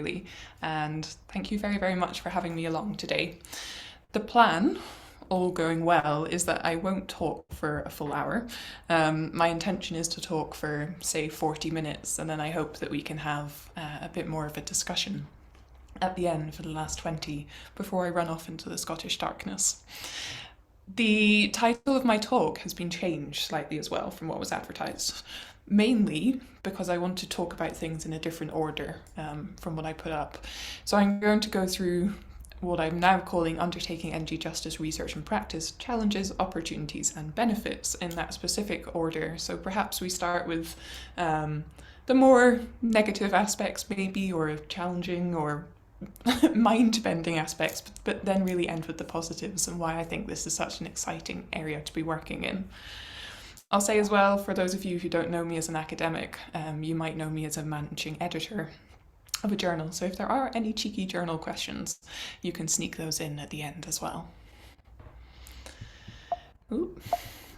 really. And thank you very, very much for having me along today. The plan, all going well, is that I won't talk for a full hour. My intention is to talk for, say, 40 minutes, and then I hope that we can have a bit more of a discussion at the end for the last 20 before I run off into the Scottish darkness. The title of my talk has been changed slightly as well from what was advertised, mainly because I want to talk about things in a different order from what I put up. So I'm going to go through what I'm now calling Undertaking Energy Justice Research and Practice, Challenges, Opportunities and Benefits in that specific order. So perhaps we start with the more negative aspects maybe, or challenging or mind-bending aspects, but then really end with the positives and why I think this is such an exciting area to be working in. I'll say as well, for those of you who don't know me as an academic, you might know me as a managing editor of a journal, so if there are any cheeky journal questions, you can sneak those in at the end as well. Ooh,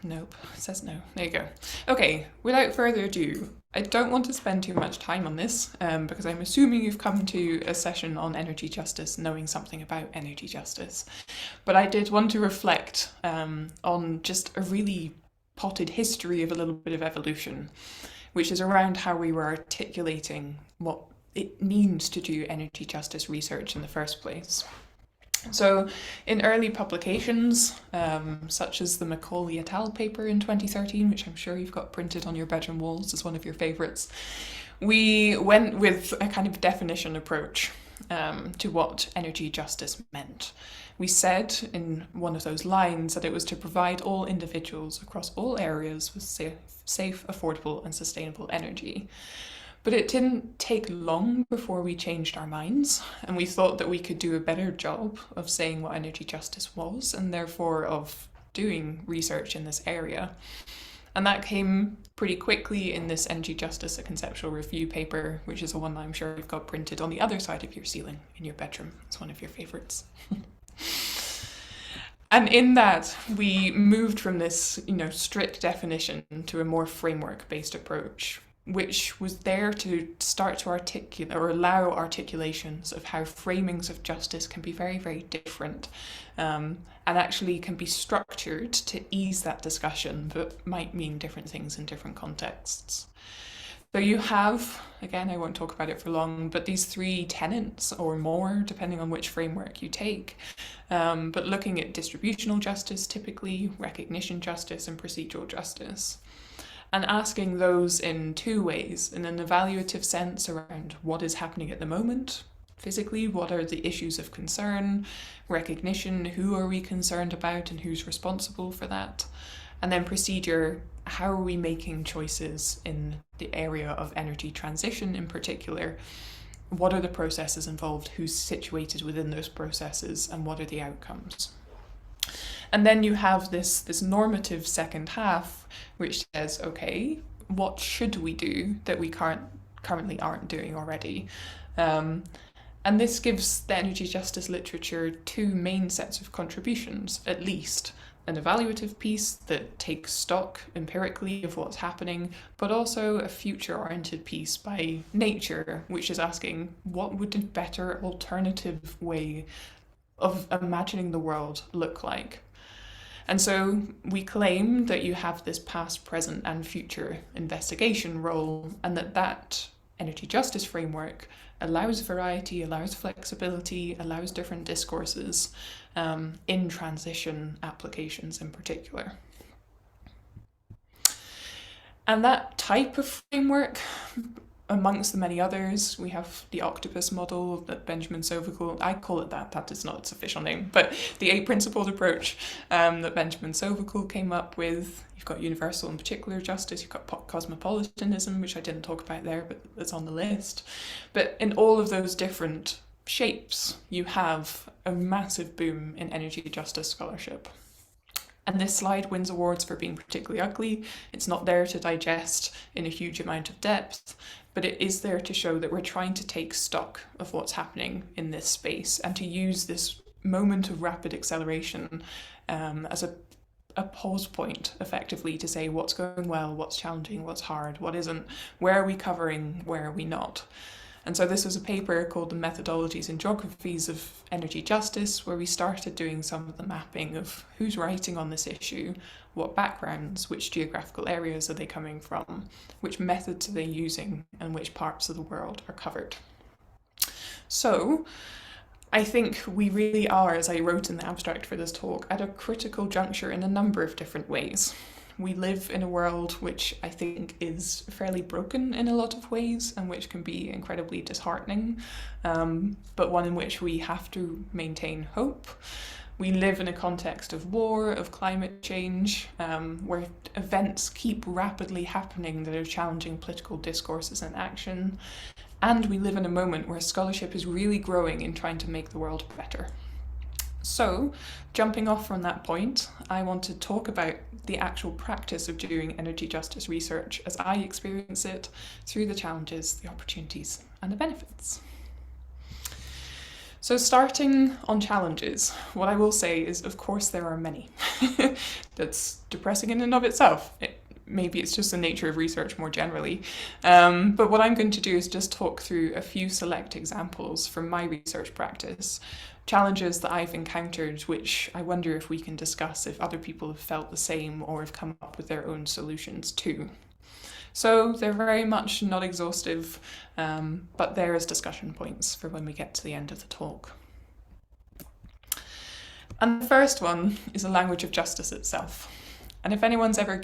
nope, says no. There you go. Okay, without further ado, I don't want to spend too much time on this because I'm assuming you've come to a session on energy justice knowing something about energy justice. But I did want to reflect on just a really potted history of a little bit of evolution, which is around how we were articulating what it means to do energy justice research in the first place. So in early publications, such as the Macaulay et al. Paper in 2013, which I'm sure you've got printed on your bedroom walls as one of your favourites, we went with a kind of definition approach to what energy justice meant. We said in one of those lines that it was to provide all individuals across all areas with safe, affordable and sustainable energy. But it didn't take long before we changed our minds, and we thought that we could do a better job of saying what energy justice was, and therefore of doing research in this area. And that came pretty quickly in this Energy Justice, a Conceptual Review paper, which is the one I'm sure you've got printed on the other side of your ceiling in your bedroom. It's one of your favourites. And in that, we moved from this, strict definition to a more framework-based approach, which was there to start to articulate or allow articulations of how framings of justice can be very, very different and actually can be structured to ease that discussion, but might mean different things in different contexts. So you have, again, I won't talk about it for long, but these three tenets or more, depending on which framework you take, but looking at distributional justice, typically, recognition justice and procedural justice. And asking those in two ways, in an evaluative sense around what is happening at the moment, physically, what are the issues of concern, recognition, who are we concerned about and who's responsible for that, and then procedure, how are we making choices in the area of energy transition in particular, what are the processes involved, who's situated within those processes, and what are the outcomes. And then you have this normative second half, which says, okay, what should we do that we currently aren't doing already? And this gives the energy justice literature two main sets of contributions, at least. An evaluative piece that takes stock empirically of what's happening, but also a future-oriented piece by nature, which is asking what would a better alternative way of imagining the world look like? And so we claim that you have this past, present and future investigation role, and that energy justice framework allows variety, allows flexibility, allows different discourses in transition applications in particular. And that type of framework, amongst the many others, we have the octopus model that Benjamin Sovacool, I call it that is not its official name, but the eight-principled approach that Benjamin Sovacool came up with. You've got universal and particular justice, you've got cosmopolitanism, which I didn't talk about there, but it's on the list. But in all of those different shapes, you have a massive boom in energy justice scholarship. And this slide wins awards for being particularly ugly. It's not there to digest in a huge amount of depth, but it is there to show that we're trying to take stock of what's happening in this space and to use this moment of rapid acceleration as a pause point, effectively, to say what's going well, what's challenging, what's hard, what isn't, where are we covering, where are we not. And so this was a paper called The Methodologies and Geographies of Energy Justice, where we started doing some of the mapping of who's writing on this issue, what backgrounds, which geographical areas are they coming from, which methods are they using, and which parts of the world are covered. So I think we really are, as I wrote in the abstract for this talk, at a critical juncture in a number of different ways. We live in a world which I think is fairly broken in a lot of ways and which can be incredibly disheartening, but one in which we have to maintain hope. We live in a context of war, of climate change, where events keep rapidly happening that are challenging political discourses and action. And we live in a moment where scholarship is really growing in trying to make the world better. So, jumping off from that point, I want to talk about the actual practice of doing energy justice research as I experience it through the challenges, the opportunities, and the benefits. So starting on challenges, what I will say is, of course, there are many. That's depressing in and of itself. Maybe it's just the nature of research more generally. But what I'm going to do is just talk through a few select examples from my research practice, challenges that I've encountered, which I wonder if we can discuss if other people have felt the same or have come up with their own solutions too. So they're very much not exhaustive, but there is discussion points for when we get to the end of the talk. And the first one is the language of justice itself. And if anyone's ever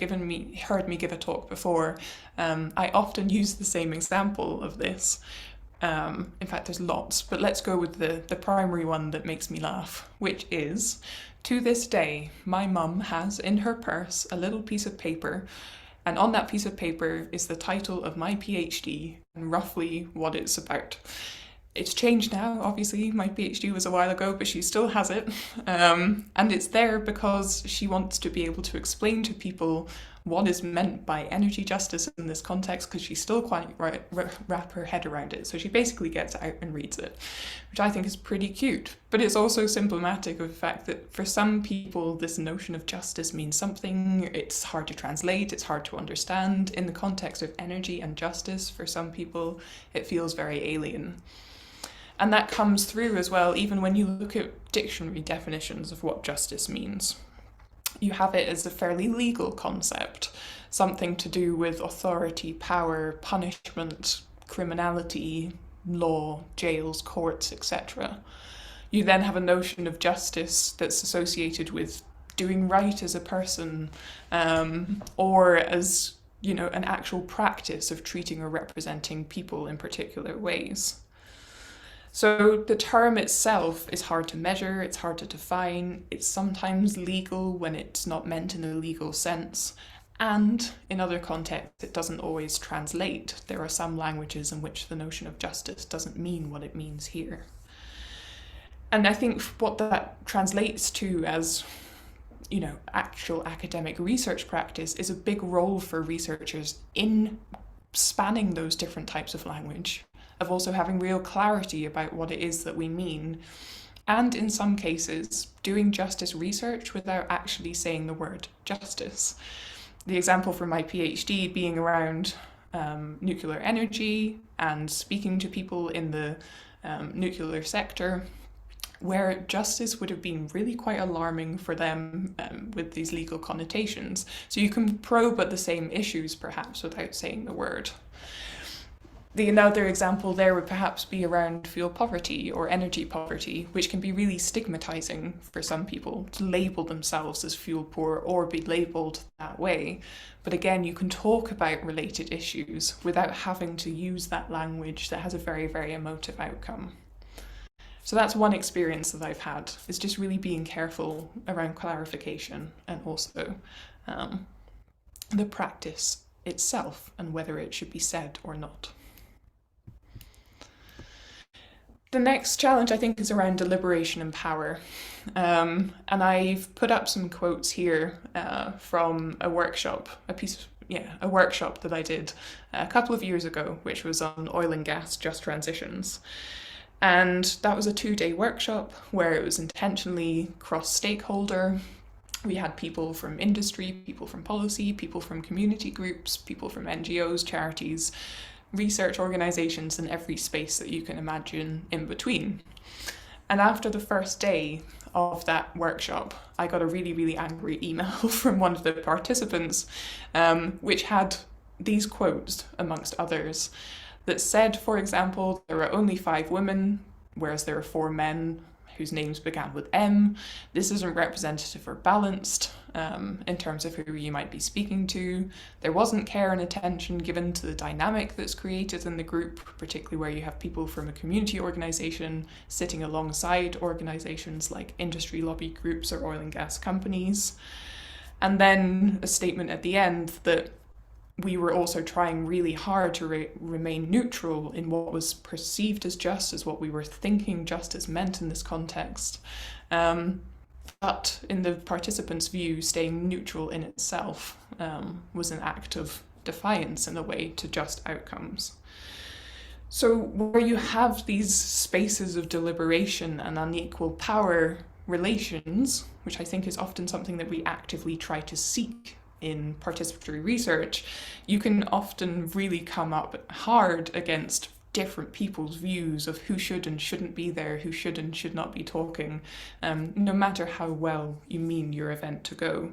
heard me give a talk before, I often use the same example of this. In fact, there's lots, but let's go with the primary one that makes me laugh, which is, to this day, my mum has in her purse a little piece of paper, and on that piece of paper is the title of my PhD and roughly what it's about. It's changed now, obviously, my PhD was a while ago, but she still has it. And it's there because she wants to be able to explain to people what is meant by energy justice in this context, because she still can't wrap her head around it. So she basically gets out and reads it, which I think is pretty cute. But it's also symptomatic of the fact that for some people, this notion of justice means something. It's hard to translate, it's hard to understand. In the context of energy and justice, for some people, it feels very alien. And that comes through as well, even when you look at dictionary definitions of what justice means. You have it as a fairly legal concept, something to do with authority, power, punishment, criminality, law, jails, courts, etc. You then have a notion of justice that's associated with doing right as a person, or as, an actual practice of treating or representing people in particular ways. So the term itself is hard to measure, it's hard to define, it's sometimes legal when it's not meant in a legal sense, and in other contexts it doesn't always translate. There are some languages in which the notion of justice doesn't mean what it means here. And I think what that translates to as, actual academic research practice is a big role for researchers in spanning those different types of language, of also having real clarity about what it is that we mean, and in some cases, doing justice research without actually saying the word justice. The example from my PhD being around nuclear energy and speaking to people in the nuclear sector, where justice would have been really quite alarming for them with these legal connotations. So you can probe at the same issues perhaps without saying the word. Another example there would perhaps be around fuel poverty or energy poverty, which can be really stigmatizing for some people to label themselves as fuel poor or be labeled that way. But again, you can talk about related issues without having to use that language that has a very, very emotive outcome. So that's one experience that I've had, is just really being careful around clarification and also the practice itself and whether it should be said or not. The next challenge, I think, is around deliberation and power. And I've put up some quotes here from a workshop, a workshop that I did a couple of years ago, which was on oil and gas just transitions. And that was a 2-day workshop where it was intentionally cross-stakeholder. We had people from industry, people from policy, people from community groups, people from NGOs, charities, research organisations in every space that you can imagine in between. And after the first day of that workshop, I got a really, really angry email from one of the participants, which had these quotes, amongst others, that said, for example, there are only 5 women, whereas there are 4 men whose names began with M. This isn't representative or balanced in terms of who you might be speaking to. There wasn't care and attention given to the dynamic that's created in the group, particularly where you have people from a community organisation sitting alongside organisations like industry lobby groups or oil and gas companies. And then a statement at the end that we were also trying really hard to remain neutral in what was perceived as justice, what we were thinking justice meant in this context. But in the participants' view, staying neutral in itself was an act of defiance in a way to just outcomes. So where you have these spaces of deliberation and unequal power relations, which I think is often something that we actively try to seek in participatory research, you can often really come up hard against different people's views of who should and shouldn't be there, who should and should not be talking, no matter how well you mean your event to go.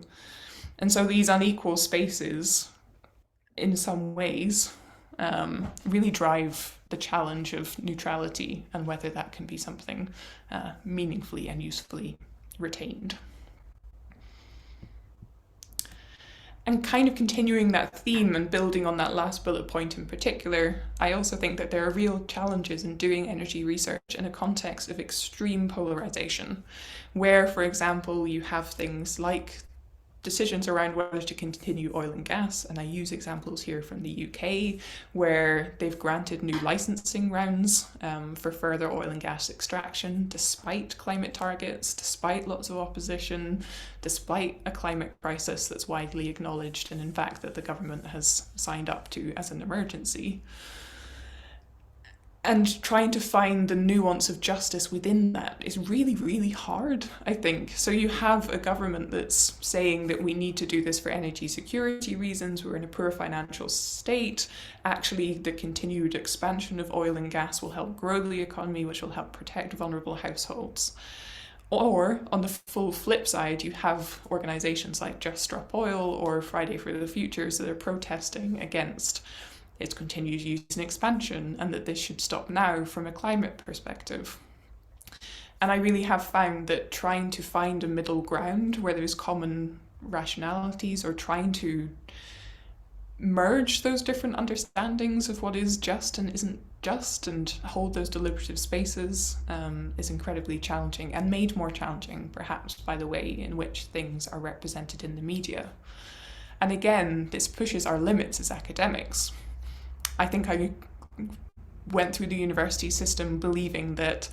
And so these unequal spaces, in some ways, really drive the challenge of neutrality and whether that can be something meaningfully and usefully retained. And kind of continuing that theme and building on that last bullet point in particular, I also think that there are real challenges in doing energy research in a context of extreme polarization, where, for example, you have things like decisions around whether to continue oil and gas, and I use examples here from the UK, where they've granted new licensing rounds for further oil and gas extraction, despite climate targets, despite lots of opposition, despite a climate crisis that's widely acknowledged and in fact that the government has signed up to as an emergency. And trying to find the nuance of justice within that is really, really hard, I think. So you have a government that's saying that we need to do this for energy security reasons, we're in a poor financial state. Actually, the continued expansion of oil and gas will help grow the economy, which will help protect vulnerable households. Or, on the full flip side, you have organisations like Just Stop Oil or Friday for the Future that are protesting against its continued use and expansion, and that this should stop now from a climate perspective. And I really have found that trying to find a middle ground where there's common rationalities, or trying to merge those different understandings of what is just and isn't just and hold those deliberative spaces is incredibly challenging, and made more challenging perhaps by the way in which things are represented in the media. And again, this pushes our limits as academics. I think I went through the university system believing that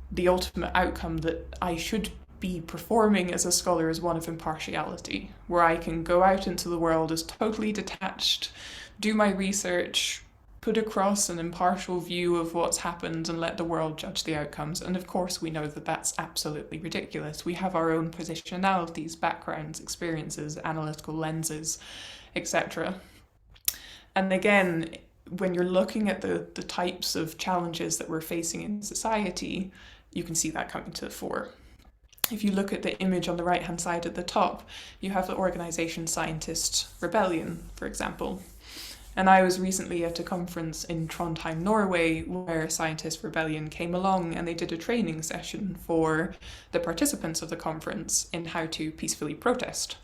the ultimate outcome that I should be performing as a scholar is one of impartiality, where I can go out into the world as totally detached, do my research, put across an impartial view of what's happened and let the world judge the outcomes. And of course we know that that's absolutely ridiculous. We have our own positionalities, backgrounds, experiences, analytical lenses, etc. And again, when you're looking at the types of challenges that we're facing in society, you can see that coming to the fore. If you look at the image on the right-hand side at the top, you have the organisation Scientist Rebellion, for example. And I was recently at a conference in Trondheim, Norway, where Scientist Rebellion came along and they did a training session for the participants of the conference in how to peacefully protest.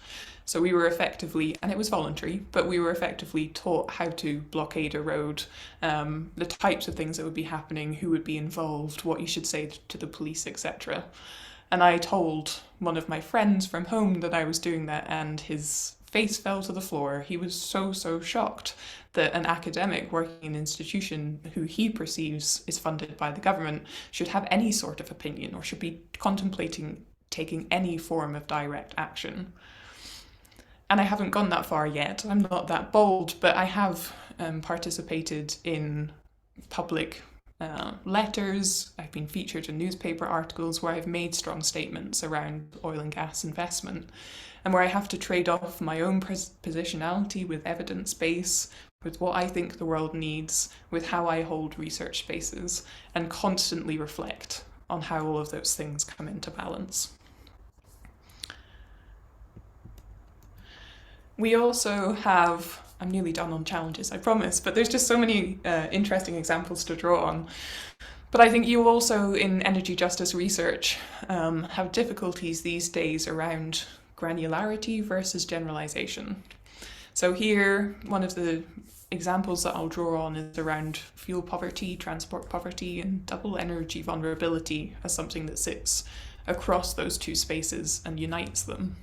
So we were effectively, and it was voluntary, but we were effectively taught how to blockade a road, the types of things that would be happening, who would be involved, what you should say to the police, etc. And I told one of my friends from home that I was doing that, and his face fell to the floor. He was so shocked that an academic working in an institution who he perceives is funded by the government should have any sort of opinion or should be contemplating taking any form of direct action. And I haven't gone that far yet. I'm not that bold, but I have participated in public letters. I've been featured in newspaper articles where I've made strong statements around oil and gas investment, and where I have to trade off my own positionality with evidence base with what I think the world needs, with how I hold research spaces, and constantly reflect on how all of those things come into balance. We also have, I'm nearly done on challenges, I promise, but there's just so many interesting examples to draw on. But I think you also, in energy justice research, have difficulties these days around granularity versus generalization. So here, one of the examples that I'll draw on is around fuel poverty, transport poverty, and double energy vulnerability as something that sits across those two spaces and unites them.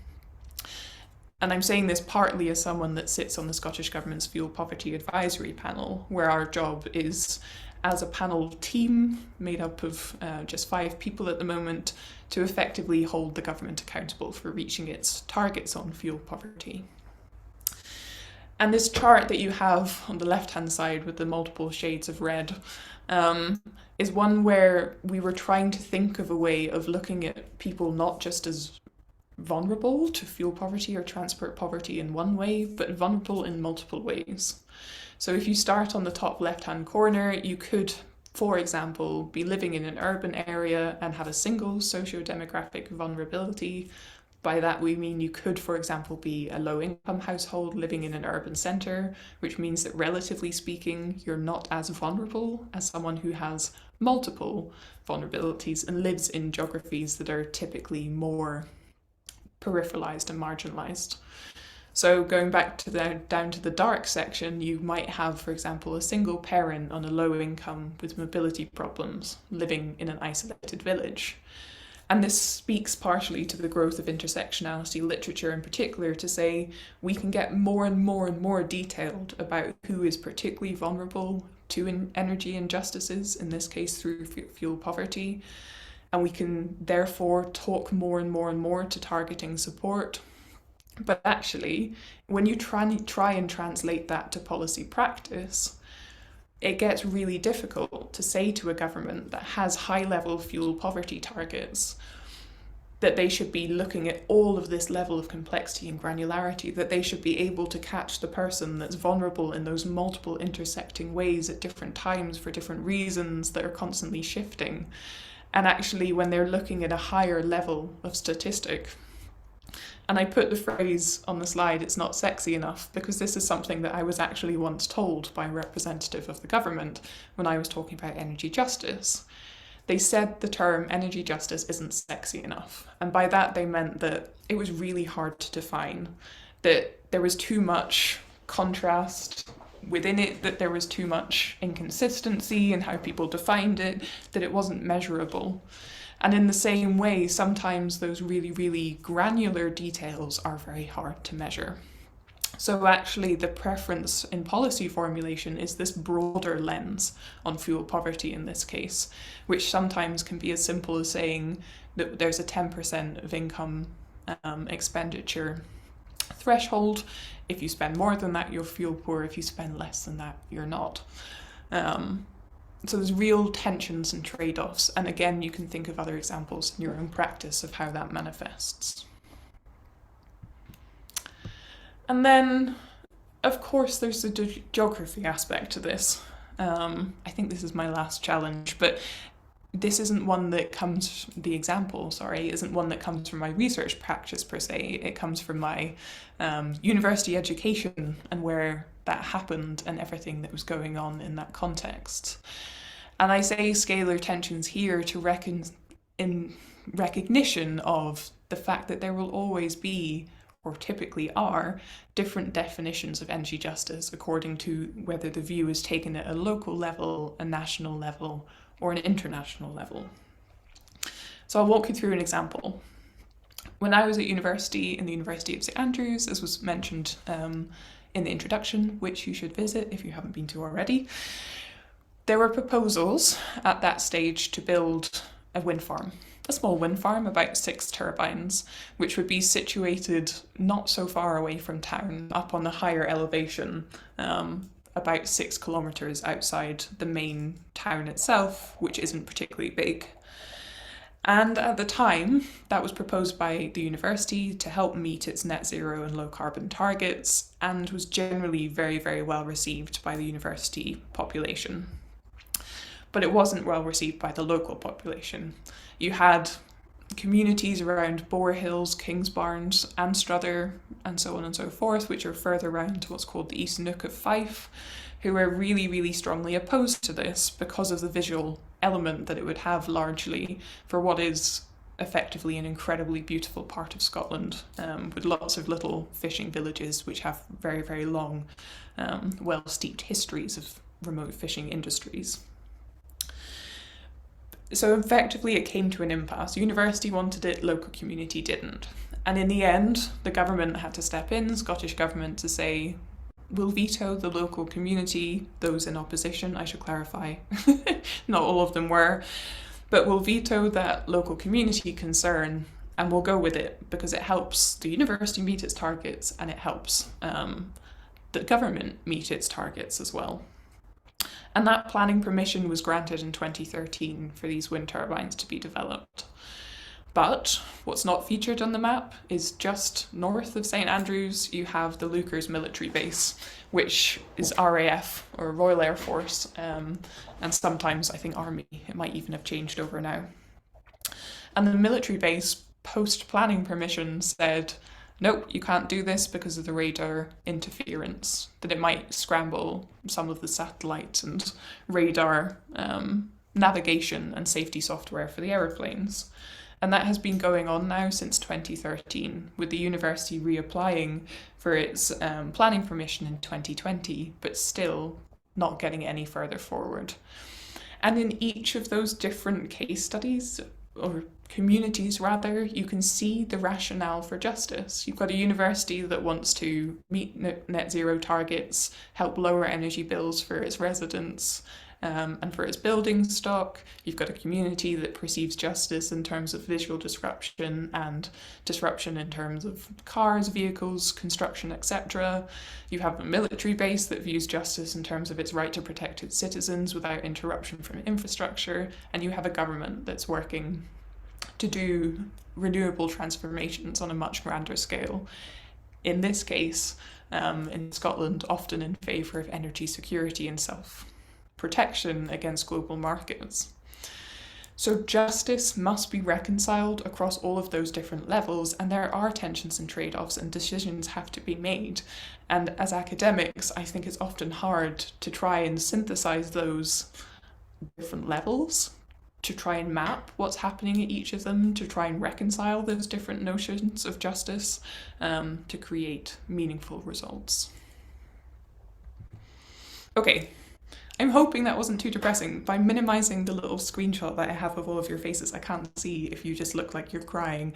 And I'm saying this partly as someone that sits on the Scottish Government's Fuel Poverty Advisory Panel, where our job is, as a panel team made up of just 5 people at the moment, to effectively hold the government accountable for reaching its targets on fuel poverty. And this chart that you have on the left-hand side with the multiple shades of red is one where we were trying to think of a way of looking at people not just as vulnerable to fuel poverty or transport poverty in one way, but vulnerable in multiple ways. So if you start on the top left-hand corner, you could, for example, be living in an urban area and have a single socio-demographic vulnerability. By that we mean you could, for example, be a low-income household living in an urban centre, which means that relatively speaking, you're not as vulnerable as someone who has multiple vulnerabilities and lives in geographies that are typically more peripheralised and marginalised. So going back to down to the dark section, you might have, for example, a single parent on a low income with mobility problems living in an isolated village. And this speaks partially to the growth of intersectionality literature in particular to say we can get more and more and more detailed about who is particularly vulnerable to energy injustices, in this case through fuel poverty. And we can therefore talk more and more and more to targeting support. But actually, when you try and translate that to policy practice, it gets really difficult to say to a government that has high-level fuel poverty targets that they should be looking at all of this level of complexity and granularity, that they should be able to catch the person that's vulnerable in those multiple intersecting ways at different times for different reasons that are constantly shifting. And actually, when they're looking at a higher level of statistic, and I put the phrase on the slide, it's not sexy enough, because this is something that I was actually once told by a representative of the government when I was talking about energy justice. They said the term energy justice isn't sexy enough. And by that, they meant that it was really hard to define, that there was too much contrast within it, that there was too much inconsistency in how people defined it, that it wasn't measurable. And in the same way, sometimes those really, really granular details are very hard to measure. So actually the preference in policy formulation is this broader lens on fuel poverty in this case, which sometimes can be as simple as saying that there's a 10% of income expenditure threshold. If you spend more than that, you're fuel poor. If you spend less than that, you're not. So there's real tensions and trade-offs. And again, you can think of other examples in your own practice of how that manifests. And then, of course, there's the geography aspect to this. I think this is my last challenge, but this isn't one that comes, isn't one that comes from my research practice per se. It comes from my university education and where that happened and everything that was going on in that context. And I say scalar tensions here in recognition of the fact that there will always be, or typically are, different definitions of energy justice according to whether the view is taken at a local level, a national level, or an international level. So I'll walk you through an example. When I was at university, in the University of St Andrews, as was mentioned in the introduction, which you should visit if you haven't been to already, there were proposals at that stage to build a wind farm. A small wind farm, about 6 turbines, which would be situated not so far away from town, up on a higher elevation, about 6 kilometres outside the main town itself, which isn't particularly big. And at the time, that was proposed by the university to help meet its net zero and low carbon targets, and was generally very, very well received by the university population. But it wasn't well received by the local population. You had communities around Boar Hills, Kingsbarns, Anstruther, and so on and so forth, which are further round to what's called the East Nook of Fife, who were really, really strongly opposed to this because of the visual element that it would have largely for what is effectively an incredibly beautiful part of Scotland, with lots of little fishing villages which have very, very long, well-steeped histories of remote fishing industries. So effectively it came to an impasse. University wanted it, local community didn't. And in the end, the government had to step in, Scottish government, to say, we'll veto the local community, those in opposition, I should clarify, not all of them were, but we'll veto that local community concern and we'll go with it because it helps the university meet its targets and it helps the government meet its targets as well. And that planning permission was granted in 2013 for these wind turbines to be developed. But what's not featured on the map is just north of St Andrews, you have the Lukers military base, which is RAF, or Royal Air Force, and sometimes I think Army. It might even have changed over now. And the military base, post-planning permission, said, nope, you can't do this because of the radar interference, that it might scramble some of the satellite and radar navigation and safety software for the aeroplanes. And that has been going on now since 2013, with the university reapplying for its planning permission in 2020, but still not getting any further forward. And in each of those different case studies, or communities rather, you can see the rationale for justice. You've got a university that wants to meet net zero targets, help lower energy bills for its residents, and for its building stock. You've got a community that perceives justice in terms of visual disruption and disruption in terms of cars, vehicles, construction, etc. You have a military base that views justice in terms of its right to protect its citizens without interruption from infrastructure, and you have a government that's working to do renewable transformations on a much grander scale. In this case, in Scotland, often in favour of energy security and self-protection against global markets. So justice must be reconciled across all of those different levels, and there are tensions and trade-offs and decisions have to be made. And as academics, I think it's often hard to try and synthesize those different levels, to try and map what's happening at each of them, to try and reconcile those different notions of justice, to create meaningful results. Okay, I'm hoping that wasn't too depressing. By minimizing the little screenshot that I have of all of your faces, I can't see if you just look like you're crying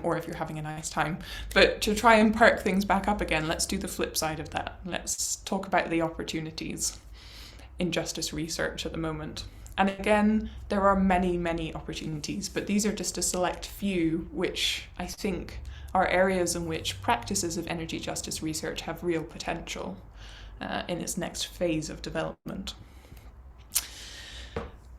or if you're having a nice time. But to try and perk things back up again, let's do the flip side of that. Let's talk about the opportunities in justice research at the moment. And again, there are many, many opportunities, but these are just a select few, which I think are areas in which practices of energy justice research have real potential in its next phase of development.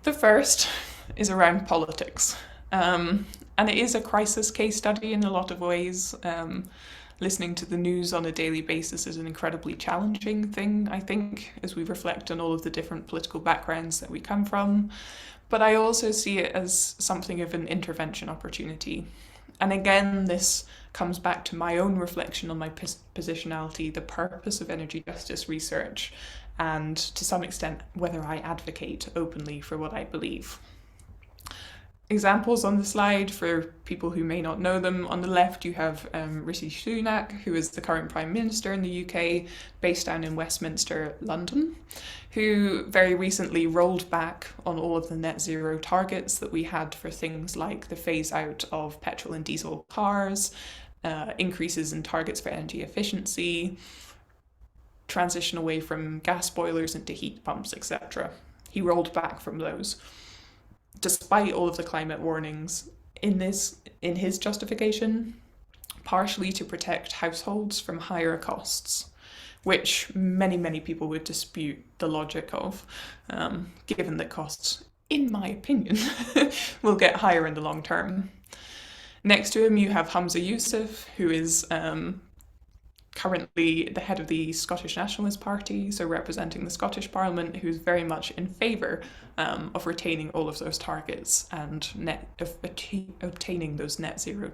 The first is around politics. And it is a crisis case study in a lot of ways. Listening to the news on a daily basis is an incredibly challenging thing, I think, as we reflect on all of the different political backgrounds that we come from. But I also see it as something of an intervention opportunity. And again, this comes back to my own reflection on my positionality, the purpose of energy justice research, and to some extent, whether I advocate openly for what I believe. Examples on the slide for people who may not know them. On the left, you have Rishi Sunak, who is the current Prime Minister in the UK, based down in Westminster, London, who very recently rolled back on all of the net zero targets that we had for things like the phase out of petrol and diesel cars, increases in targets for energy efficiency, transition away from gas boilers into heat pumps, etc. He rolled back from those, despite all of the climate warnings, in his justification, partially to protect households from higher costs, which many, many people would dispute the logic of, given that costs in my opinion, will get higher in the long term. Next to him, you have Humza Yousaf, who is currently the head of the Scottish Nationalist Party, so representing the Scottish Parliament, who's very much in favour of retaining all of those targets and obtaining those net zero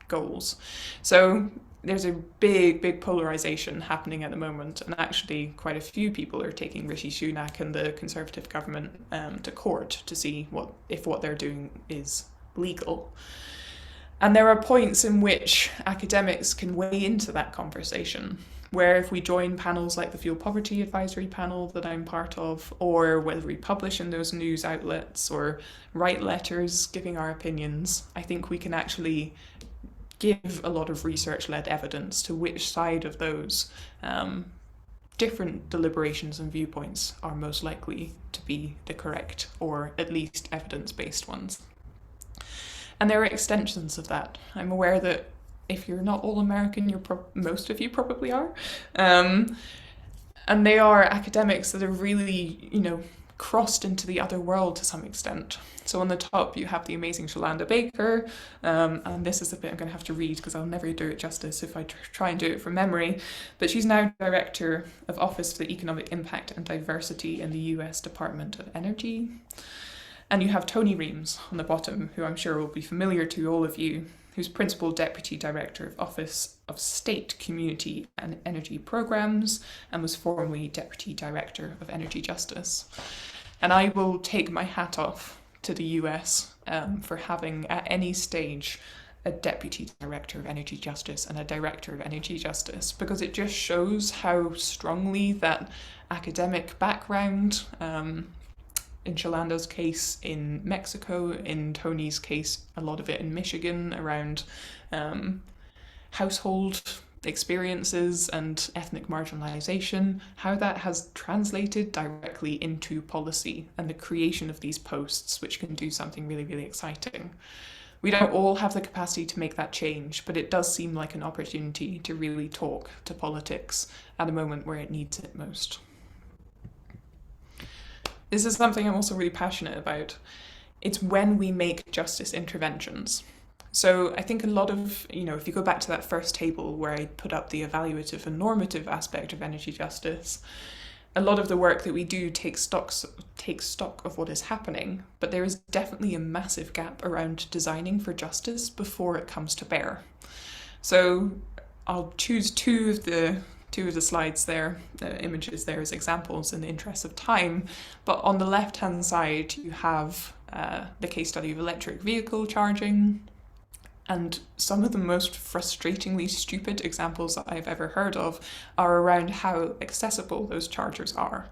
goals. So there's a big polarisation happening at the moment, and actually quite a few people are taking Rishi Sunak and the Conservative government to court to see if what they're doing is legal. And there are points in which academics can weigh into that conversation, where if we join panels like the Fuel Poverty Advisory Panel that I'm part of, or whether we publish in those news outlets or write letters giving our opinions, I think we can actually give a lot of research-led evidence to which side of those different deliberations and viewpoints are most likely to be the correct, or at least evidence-based ones. And there are extensions of that. I'm aware that if you're not all American, most of you probably are. And they are academics that are really, crossed into the other world to some extent. So on the top, you have the amazing Shalanda Baker, and this is the bit I'm going to have to read because I'll never do it justice if I try and do it from memory. But she's now Director of Office for the Economic Impact and Diversity in the US Department of Energy. And you have Tony Reams on the bottom, who I'm sure will be familiar to all of you, who's Principal Deputy Director of Office of State, Community and Energy Programs, and was formerly Deputy Director of Energy Justice. And I will take my hat off to the US for having at any stage a Deputy Director of Energy Justice and a Director of Energy Justice, because it just shows how strongly that academic background, in Shalanda's case in Mexico, in Tony's case, a lot of it in Michigan, around household experiences and ethnic marginalization, how that has translated directly into policy and the creation of these posts, which can do something really, really exciting. We don't all have the capacity to make that change, but it does seem like an opportunity to really talk to politics at a moment where it needs it most. This is something I'm also really passionate about. It's when we make justice interventions. So I think a lot of, if you go back to that first table where I put up the evaluative and normative aspect of energy justice, a lot of the work that we do takes stock of what is happening, but there is definitely a massive gap around designing for justice before it comes to bear. So I'll choose two of the slides there, images there as examples in the interest of time. But on the left-hand side, you have the case study of electric vehicle charging. And some of the most frustratingly stupid examples that I've ever heard of are around how accessible those chargers are.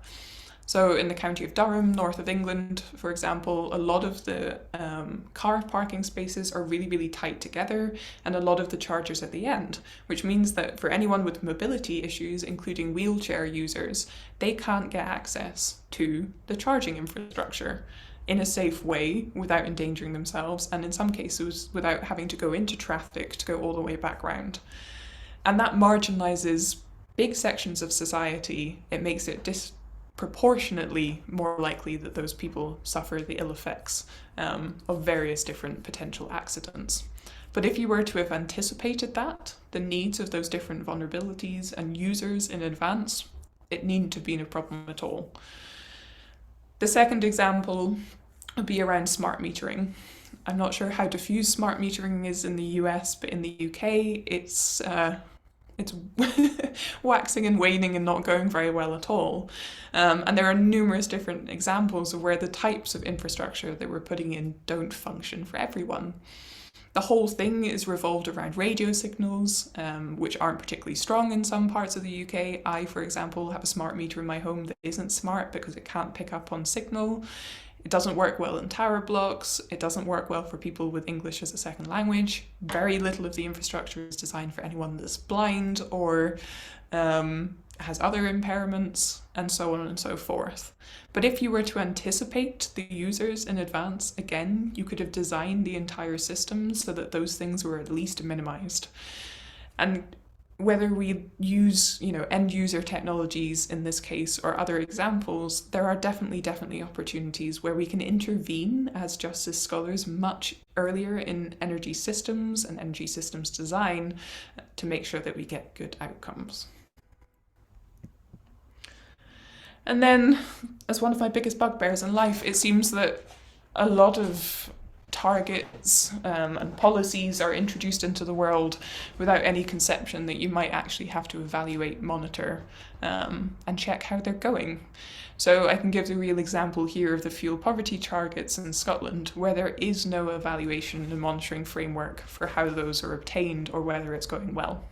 So in the county of Durham, north of England, for example, a lot of the car parking spaces are really, really tight together, and a lot of the chargers at the end, which means that for anyone with mobility issues, including wheelchair users, they can't get access to the charging infrastructure in a safe way without endangering themselves, and in some cases without having to go into traffic to go all the way back round. And that marginalizes big sections of society. It makes it disproportionately more likely that those people suffer the ill effects of various different potential accidents. But if you were to have anticipated that, the needs of those different vulnerabilities and users in advance, it needn't have been a problem at all. The second example would be around smart metering. I'm not sure how diffuse smart metering is in the US, but in the UK, it's waxing and waning and not going very well at all. And there are numerous different examples of where the types of infrastructure that we're putting in don't function for everyone. The whole thing is revolved around radio signals, which aren't particularly strong in some parts of the UK. I, for example, have a smart meter in my home that isn't smart because it can't pick up on signal. It doesn't work well in tower blocks. It doesn't work well for people with English as a second language. Very little of the infrastructure is designed for anyone that's blind or has other impairments, and so on and so forth. But if you were to anticipate the users in advance, again, you could have designed the entire system so that those things were at least minimized. And whether we use, end user technologies in this case or other examples, there are definitely opportunities where we can intervene as justice scholars much earlier in energy systems and energy systems design to make sure that we get good outcomes. And then, as one of my biggest bugbears in life, it seems that a lot of targets and policies are introduced into the world without any conception that you might actually have to evaluate, monitor, and check how they're going. So I can give the real example here of the fuel poverty targets in Scotland, where there is no evaluation and monitoring framework for how those are obtained or whether it's going well.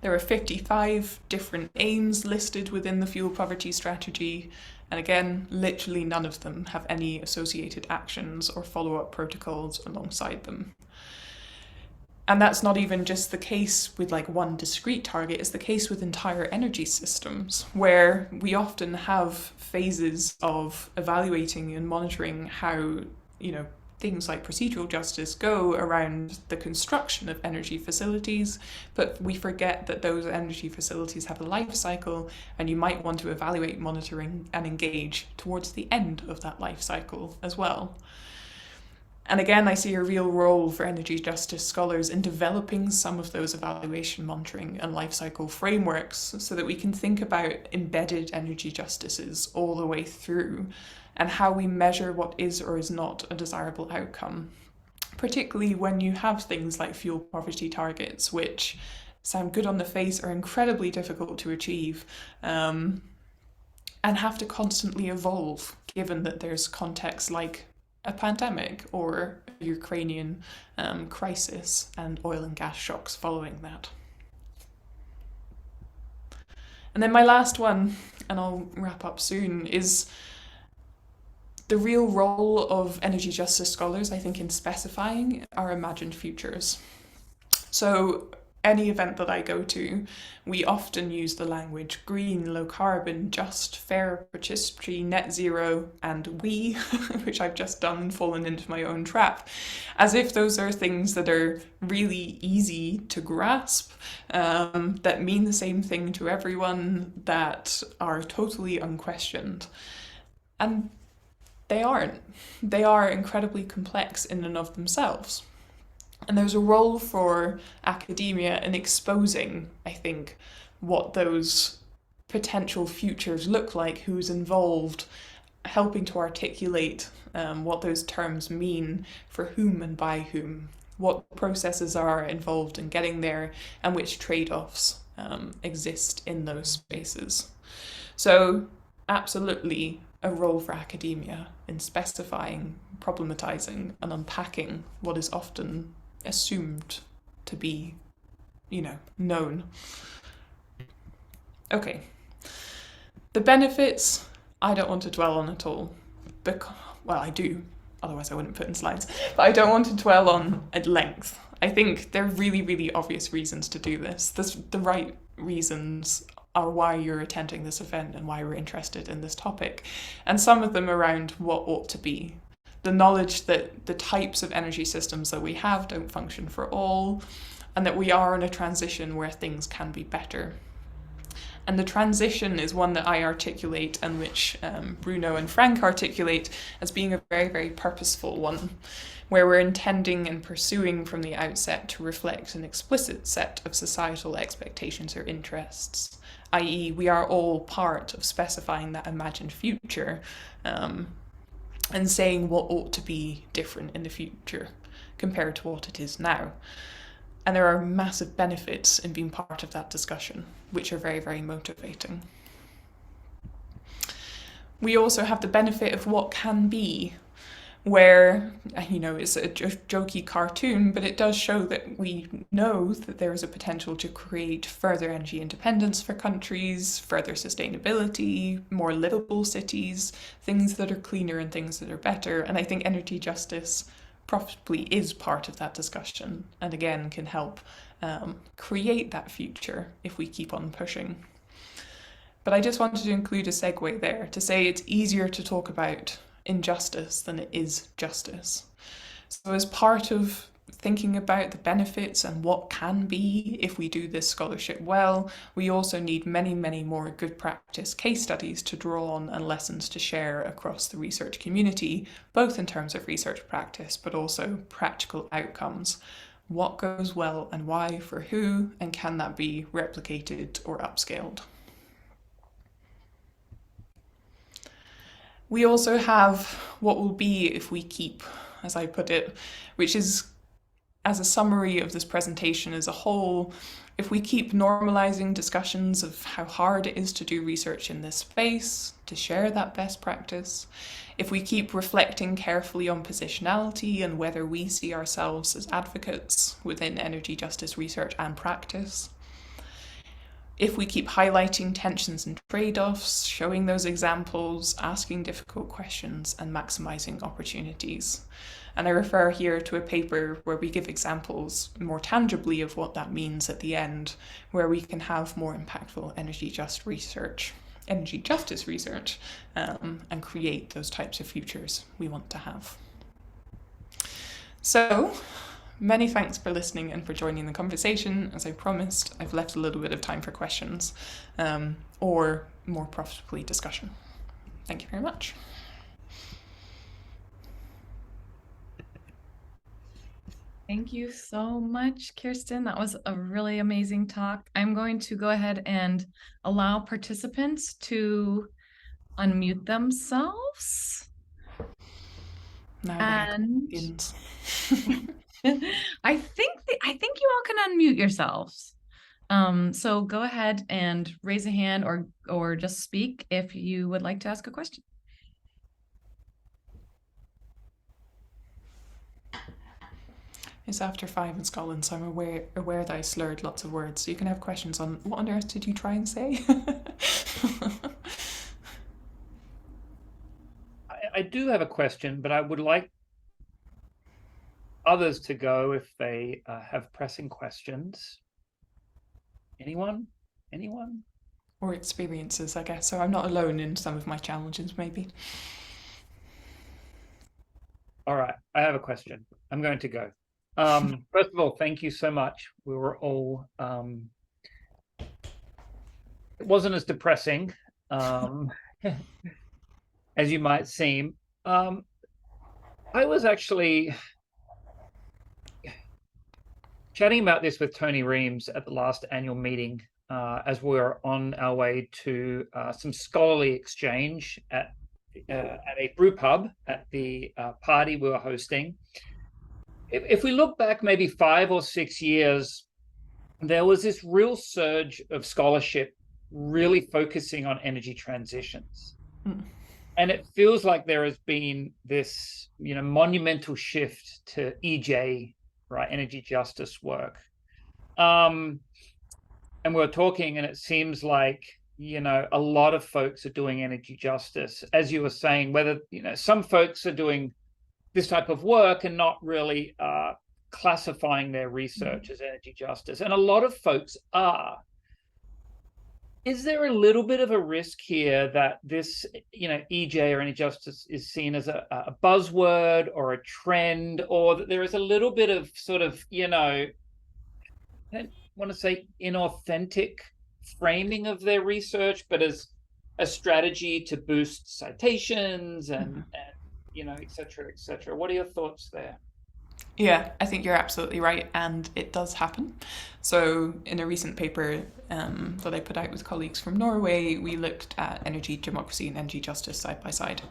There are 55 different aims listed within the fuel poverty strategy, and again, literally none of them have any associated actions or follow-up protocols alongside them. And that's not even just the case with like one discrete target, it's the case with entire energy systems, where we often have phases of evaluating and monitoring how, things like procedural justice go around the construction of energy facilities, but we forget that those energy facilities have a life cycle, and you might want to evaluate, monitoring, and engage towards the end of that life cycle as well. And again, I see a real role for energy justice scholars in developing some of those evaluation, monitoring, and life cycle frameworks so that we can think about embedded energy justices all the way through, and how we measure what is or is not a desirable outcome, particularly when you have things like fuel poverty targets, which sound good on the face, are incredibly difficult to achieve, and have to constantly evolve, given that there's contexts like a pandemic or a Ukrainian crisis and oil and gas shocks following that. And then my last one, and I'll wrap up soon, is the real role of energy justice scholars, I think, in specifying our imagined futures. So any event that I go to, we often use the language green, low carbon, just, fair, participatory, net zero, and we, which I've just done, fallen into my own trap, as if those are things that are really easy to grasp, that mean the same thing to everyone, that are totally unquestioned. And they aren't. They are incredibly complex in and of themselves. And there's a role for academia in exposing, I think, what those potential futures look like, who's involved, helping to articulate what those terms mean for whom and by whom, what processes are involved in getting there, and which trade-offs exist in those spaces. So absolutely a role for academia in specifying, problematizing, and unpacking what is often assumed to be, known. Okay. The benefits, I don't want to dwell on at all. Well, I do, otherwise I wouldn't put in slides, but I don't want to dwell on at length. I think there are really, really obvious reasons to do this. The right reasons are why you're attending this event and why we're interested in this topic. And some of them around what ought to be. The knowledge that the types of energy systems that we have don't function for all, and that we are in a transition where things can be better. And the transition is one that I articulate, and which Bruno and Frank articulate as being a very, very purposeful one, where we're intending and pursuing from the outset to reflect an explicit set of societal expectations or interests, i.e. we are all part of specifying that imagined future, and saying what ought to be different in the future compared to what it is now. And there are massive benefits in being part of that discussion, which are very, very motivating. We also have the benefit of what can be, where, it's a jokey cartoon, but it does show that we know that there is a potential to create further energy independence for countries, further sustainability, more livable cities, things that are cleaner and things that are better. And I think energy justice probably is part of that discussion, and again can help create that future if we keep on pushing. But I just wanted to include a segue there to say it's easier to talk about injustice than it is justice. So as part of thinking about the benefits and what can be if we do this scholarship well, we also need many, many more good practice case studies to draw on and lessons to share across the research community, both in terms of research practice but also practical outcomes. What goes well and why for who, and can that be replicated or upscaled? We also have what will be if we keep, as I put it, which is as a summary of this presentation as a whole, if we keep normalizing discussions of how hard it is to do research in this space, to share that best practice, if we keep reflecting carefully on positionality and whether we see ourselves as advocates within energy justice research and practice, if we keep highlighting tensions and trade-offs, showing those examples, asking difficult questions, and maximizing opportunities. And I refer here to a paper where we give examples more tangibly of what that means at the end, where we can have more impactful energy justice research, and create those types of futures we want to have. So, many thanks for listening and for joining the conversation. As I promised, I've left a little bit of time for questions, or more profitably discussion. Thank you very much. Thank you so much, Kirsten. That was a really amazing talk. I'm going to go ahead and allow participants to unmute themselves. Now and begins. I think you all can unmute yourselves. So go ahead and raise a hand or just speak if you would like to ask a question. It's after 5 in Scotland, so I'm aware that I slurred lots of words. So you can have questions on what on earth did you try and say? I do have a question, but I would like others to go if they have pressing questions. Anyone? Anyone? Or experiences, I guess. So I'm not alone in some of my challenges, maybe. All right, I have a question. I'm going to go. First of all, thank you so much. We were all, it wasn't as depressing as you might seem. I was actually chatting about this with Tony Reams at the last annual meeting as we were on our way to some scholarly exchange at a brew pub at the party we were hosting. If we look back maybe 5 or 6 years, there was this real surge of scholarship really focusing on energy transitions. And it feels like there has been this, monumental shift to EJ, right, energy justice work. And we were talking, and it seems like, a lot of folks are doing energy justice. As you were saying, whether, some folks are doing this type of work and not really classifying their research as energy justice. And a lot of folks are. Is there a little bit of a risk here that this, EJ or energy justice is seen as a buzzword or a trend, or that there is a little bit of sort of, I don't want to say inauthentic framing of their research, but as a strategy to boost citations and et cetera, et cetera. What are your thoughts there? Yeah, I think you're absolutely right, and it does happen. So, in a recent paper that I put out with colleagues from Norway, we looked at energy democracy and energy justice side by side.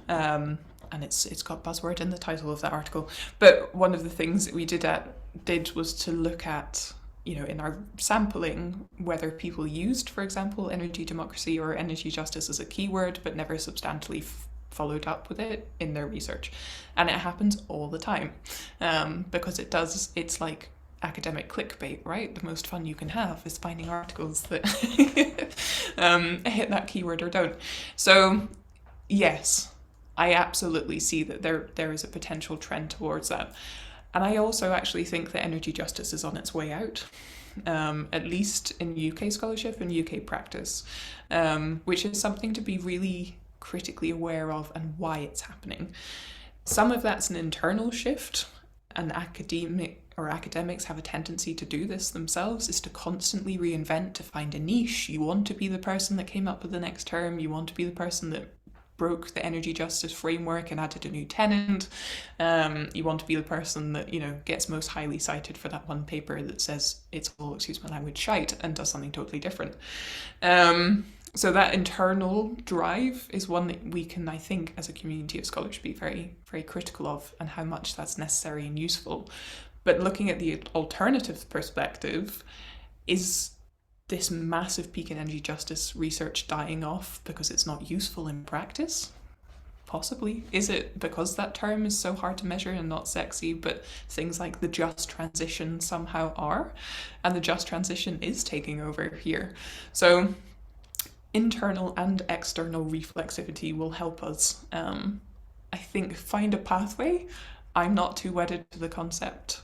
And it's got buzzword in the title of that article. But one of the things that we did was to look at, in our sampling, whether people used, for example, energy democracy or energy justice as a keyword, but never substantially followed up with it in their research. And it happens all the time, because it's like academic clickbait, right? The most fun you can have is finding articles that hit that keyword or don't. So yes, I absolutely see that there is a potential trend towards that. And I also actually think that energy justice is on its way out, at least in UK scholarship and UK practice, which is something to be really critically aware of and why it's happening. Some of that's an internal shift, and academics have a tendency to do this themselves, is to constantly reinvent, to find a niche. You want to be the person that came up with the next term. You want to be the person that broke the energy justice framework and added a new tenant. You want to be the person that, gets most highly cited for that one paper that says it's all, excuse my language, shite, and does something totally different. So that internal drive is one that we can, I think, as a community of scholars, be very, very critical of, and how much that's necessary and useful. But looking at the alternative perspective, is this massive peak in energy justice research dying off because it's not useful in practice? Possibly. Is it because that term is so hard to measure and not sexy, but things like the just transition somehow are, and the just transition is taking over here? So internal and external reflexivity will help us, I think, find a pathway. I'm not too wedded to the concept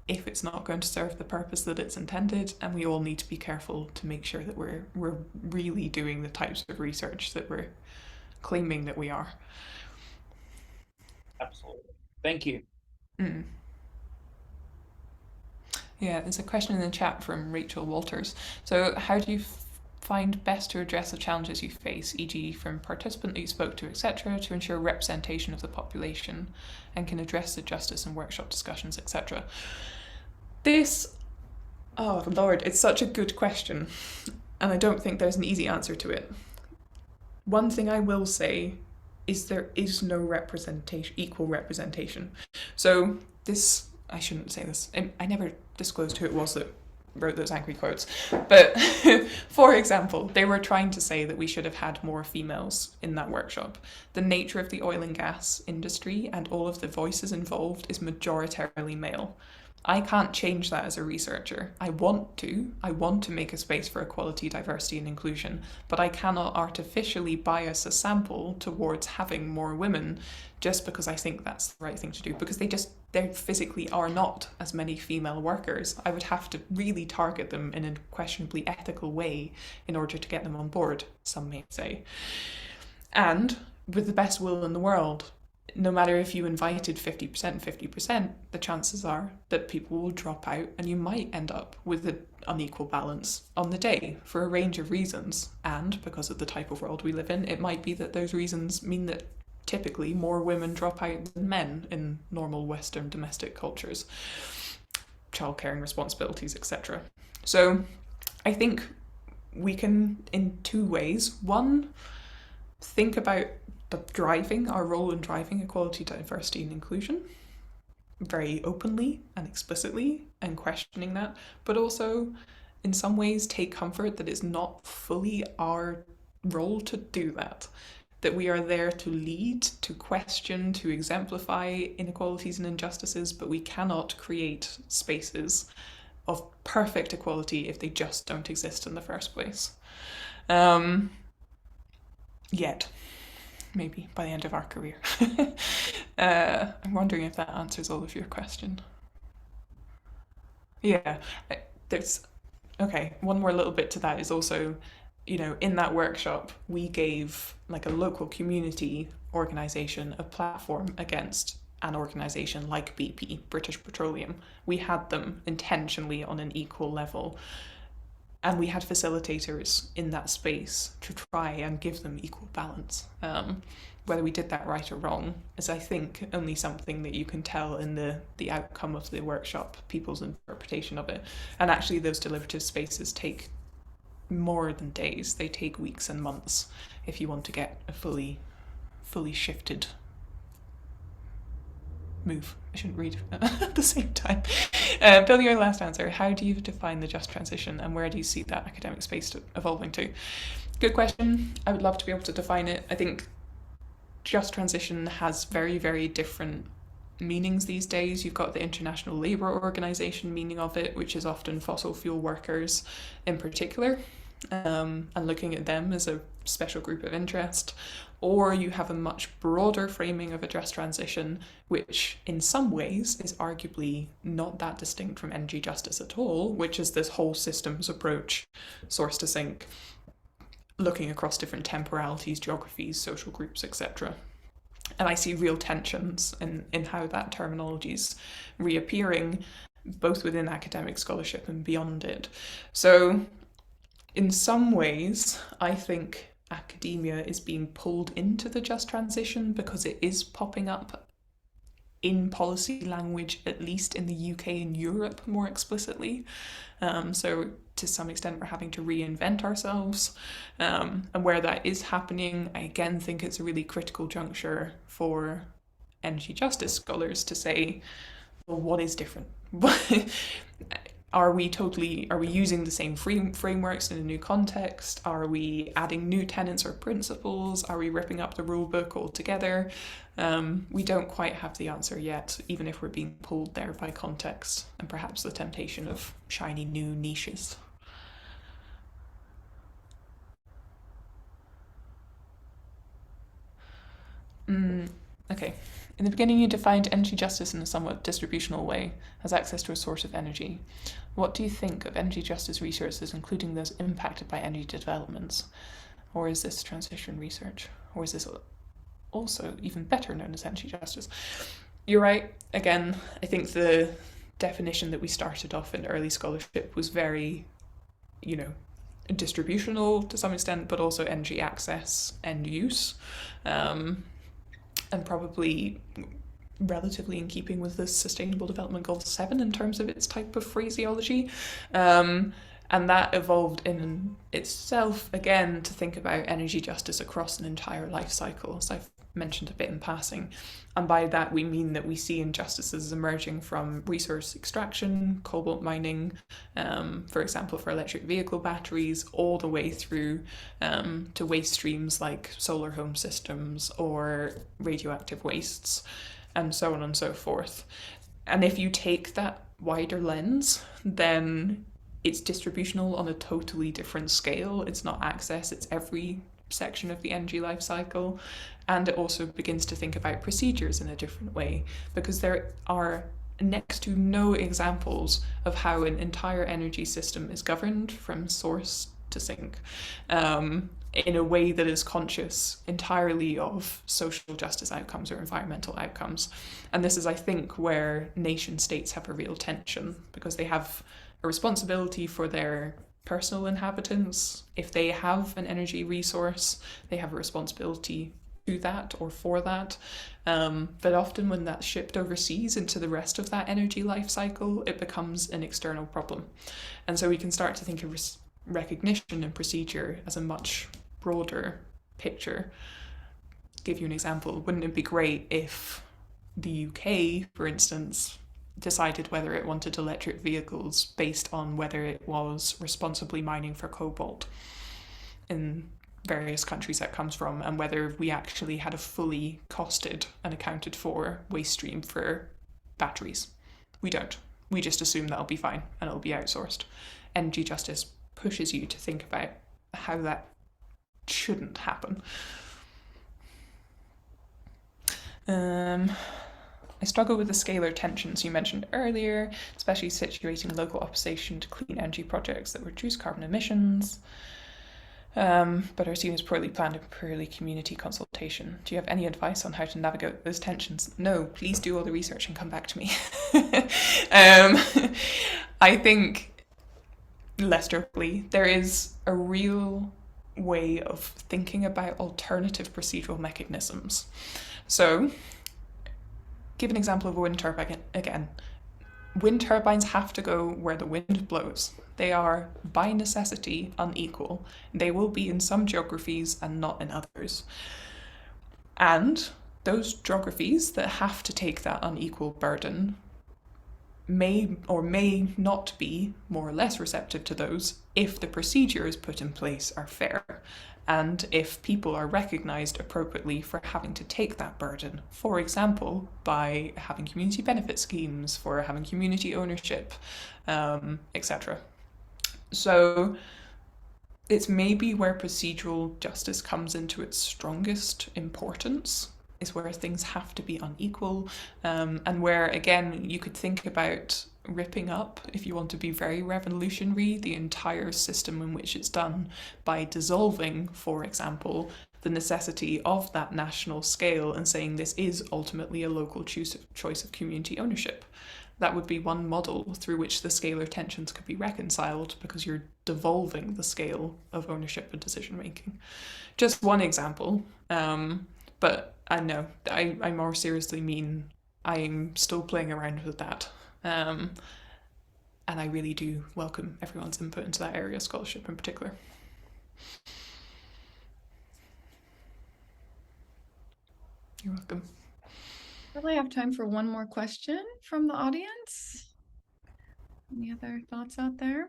if it's not going to serve the purpose that it's intended, and we all need to be careful to make sure that we're really doing the types of research that we're claiming that we are. Absolutely. Thank you. Yeah, there's a question in the chat from Rachel Walters. So how do you find best to address the challenges you face, e.g. from participant that you spoke to, etc., to ensure representation of the population and can address the justice and workshop discussions, etc.? This, oh Lord, it's such a good question, and I don't think there's an easy answer to it. One thing I will say is there is no equal representation. So this, I shouldn't say this, I never disclosed who it was that wrote those angry quotes, but for example, they were trying to say that we should have had more females in that workshop. The nature of the oil and gas industry and all of the voices involved is majoritarily male. I can't change that as a researcher. I want to make a space for equality, diversity and inclusion, but I cannot artificially bias a sample towards having more women just because I think that's the right thing to do, because there physically are not as many female workers. I would have to really target them in a questionably ethical way in order to get them on board, some may say. And with the best will in the world, no matter if you invited 50%, the chances are that people will drop out and you might end up with an unequal balance on the day for a range of reasons. And because of the type of world we live in, it might be that those reasons mean that typically more women drop out than men in normal Western domestic cultures, childcare and responsibilities, etc. So I think we can, in two ways. One, think about our role in driving equality, diversity and inclusion very openly and explicitly, and questioning that, but also in some ways take comfort that it's not fully our role to do that we are there to lead, to question, to exemplify inequalities and injustices, but we cannot create spaces of perfect equality if they just don't exist in the first place. Yet. Maybe by the end of our career. I'm wondering if that answers all of your question. Yeah, one more little bit to that is also, in that workshop, we gave like a local community organisation a platform against an organisation like BP, British Petroleum. We had them intentionally on an equal level. And we had facilitators in that space to try and give them equal balance. Whether we did that right or wrong is, I think, only something that you can tell in the outcome of the workshop, people's interpretation of it. And actually those deliberative spaces take more than days. They take weeks and months if you want to get a fully shifted move. I shouldn't read at the same time. Bill, your last answer. How do you define the just transition and where do you see that academic space evolving to? Good question. I would love to be able to define it. I think just transition has very, very different meanings these days. You've got the International Labour Organization meaning of it, which is often fossil fuel workers in particular, and looking at them as a special group of interest. Or you have a much broader framing of a just transition, which in some ways is arguably not that distinct from energy justice at all, which is this whole systems approach, source to sink, looking across different temporalities, geographies, social groups, etc. And I see real tensions in how that terminology is reappearing, both within academic scholarship and beyond it. So in some ways, I think academia is being pulled into the just transition because it is popping up in policy language, at least in the UK and Europe more explicitly. So to some extent, we're having to reinvent ourselves. And where that is happening, I again think it's a really critical juncture for energy justice scholars to say, well, what is different? Are we using the same frameworks in a new context? Are we adding new tenets or principles? Are we ripping up the rule book altogether? We don't quite have the answer yet, even if we're being pulled there by context and perhaps the temptation of shiny new niches. Okay. In the beginning, you defined energy justice in a somewhat distributional way, as access to a source of energy. What do you think of energy justice researchers, including those impacted by energy developments? Or is this transition research? Or is this also even better known as energy justice? You're right. Again, I think the definition that we started off in early scholarship was very, distributional to some extent, but also energy access and use. And probably relatively in keeping with the Sustainable Development Goal 7 in terms of its type of phraseology. And that evolved in itself, again, to think about energy justice across an entire life cycle, as I've mentioned a bit in passing. And by that, we mean that we see injustices emerging from resource extraction, cobalt mining, for example, for electric vehicle batteries, all the way through to waste streams like solar home systems or radioactive wastes, and so on and so forth. And if you take that wider lens, then it's distributional on a totally different scale. It's not access, it's every section of the energy life cycle. And it also begins to think about procedures in a different way, because there are next to no examples of how an entire energy system is governed from source to sink in a way that is conscious entirely of social justice outcomes or environmental outcomes. And this is, I think, where nation states have a real tension, because they have a responsibility for their personal inhabitants. If they have an energy resource, they have a responsibility to that or for that. But often when that's shipped overseas into the rest of that energy life cycle, it becomes an external problem. And so we can start to think of recognition and procedure as a much broader picture. Give you an example. Wouldn't it be great if the UK, for instance, decided whether it wanted electric vehicles based on whether it was responsibly mining for cobalt in various countries that comes from, and whether we actually had a fully costed and accounted for waste stream for batteries? We don't. We just assume that'll be fine and it'll be outsourced. Energy justice pushes you to think about how that shouldn't happen. I struggle with the scalar tensions you mentioned earlier, especially situating local opposition to clean energy projects that reduce carbon emissions, but are seen as poorly planned and poorly community consultation. Do you have any advice on how to navigate those tensions? No, please do all the research and come back to me. I think, less directly, there is a real way of thinking about alternative procedural mechanisms. So, give an example of a wind turbine again. Wind turbines have to go where the wind blows. They are, by necessity, unequal. They will be in some geographies and not in others. And those geographies that have to take that unequal burden may or may not be more or less receptive to those if the procedures put in place are fair, and if people are recognised appropriately for having to take that burden, for example, by having community benefit schemes, for having community ownership, etc. So it's maybe where procedural justice comes into its strongest importance, is where things have to be unequal, and where, again, you could think about ripping up, if you want to be very revolutionary, the entire system in which it's done by dissolving, for example, the necessity of that national scale and saying this is ultimately a local choice of community ownership. That would be one model through which the scalar tensions could be reconciled, because you're devolving the scale of ownership and decision making. Just one example, but I know I more seriously mean I'm still playing around with that. And I really do welcome everyone's input into that area of scholarship in particular. You're welcome. Probably have time for one more question from the audience. Any other thoughts out there?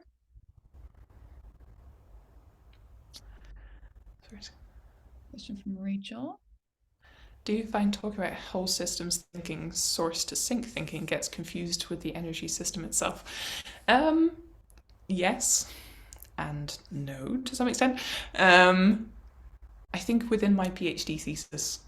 Question from Rachel. Do you find talking about whole systems thinking, source to sink thinking, gets confused with the energy system itself? Yes and no to some extent. I think within my PhD thesis,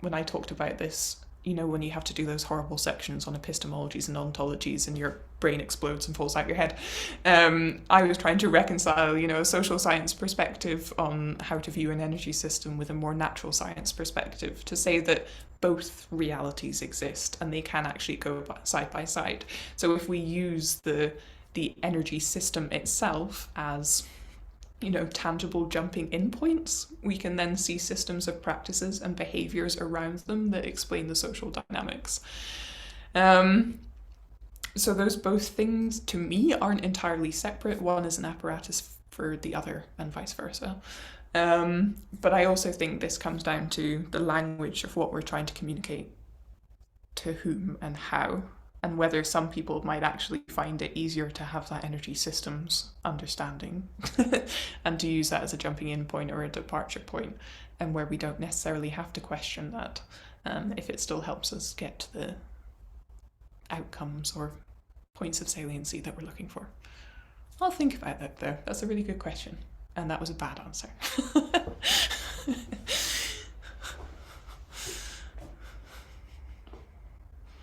when I talked about this, you know, when you have to do those horrible sections on epistemologies and ontologies and your brain explodes and falls out your head, I was trying to reconcile, you know, a social science perspective on how to view an energy system with a more natural science perspective, to say that both realities exist and they can actually go side by side. So if we use the energy system itself as, you know, tangible jumping in points, we can then see systems of practices and behaviors around them that explain the social dynamics. So those both things to me aren't entirely separate. One is an apparatus for the other and vice versa. But I also think this comes down to the language of what we're trying to communicate to whom and how, and whether some people might actually find it easier to have that energy systems understanding and to use that as a jumping in point or a departure point, and where we don't necessarily have to question that if it still helps us get to the outcomes or points of saliency that we're looking for. I'll think about that though. That's a really good question. And that was a bad answer.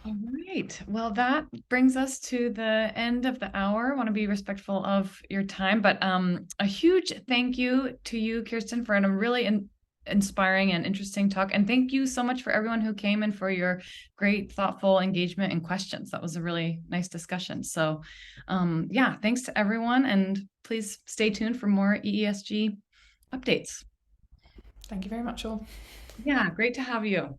All right. Well, that brings us to the end of the hour. I want to be respectful of your time, but a huge thank you to you, Kirsten, for a really inspiring and interesting talk. And thank you so much for everyone who came and for your great, thoughtful engagement and questions. That was a really nice discussion. So yeah, thanks to everyone. And please stay tuned for more EESG updates. Thank you very much, all. Yeah, great to have you.